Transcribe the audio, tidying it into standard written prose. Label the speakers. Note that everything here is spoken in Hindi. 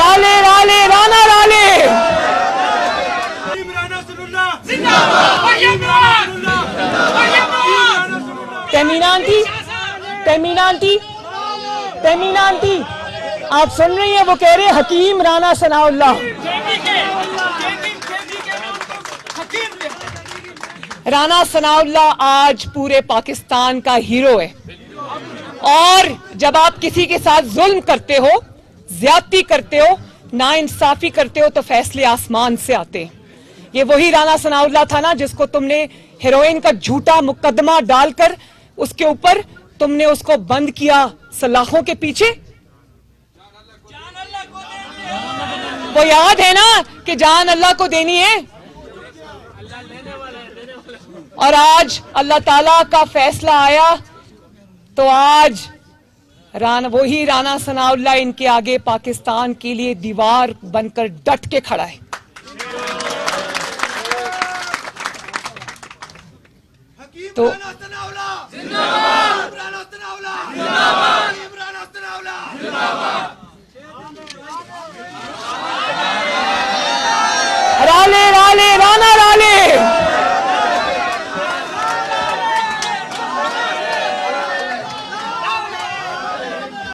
Speaker 1: लाले लाले राना लाले। Tamina aunty, Tamina aunty, Tamina aunty, आप सुन रही हैं? वो कह रहे हकीम राना सनाउल्लाह। राना सनाउल्लाह आज पूरे पाकिस्तान का हीरो है। और जब आप किसी के साथ जुल्म करते हो, ज्यादती करते हो, नाइंसाफी करते हो, तो फैसले आसमान से आते हैं। ये वही राना सनाउल्लाह था ना जिसको तुमने हेरोइन का झूठा मुकदमा डालकर उसके ऊपर तुमने उसको बंद किया सलाखों के पीछे। वो याद है ना कि जान अल्लाह को देनी है। और आज अल्लाह ताला का फैसला आया तो आज वही राना सनाउल्लाह इनके आगे पाकिस्तान के लिए दीवार बनकर डट के खड़ा है। तो